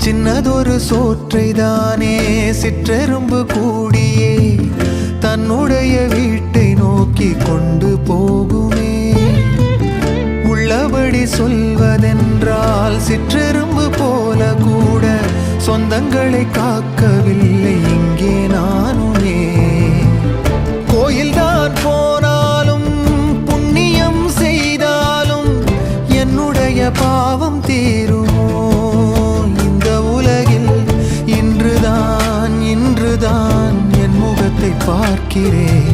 சின்னதொரு சோற்றைதானே சிற்றெரும்பு கூடியே தன்னுடைய வீட்டை நோக்கி கொண்டு போகுமே. உள்ளபடி சொல்வதென்றால் சிற்றெரும்பு போல கூட சொந்தங்களை காக்கவில்லை இங்கே நானுமே. கோயில்தான் போனாலும் புண்ணியம் செய்தாலும் என்னுடைய பாவம் தீருமோ? இந்த உலகில் இன்றுதான் என் முகத்தை பார்க்கிறேன்.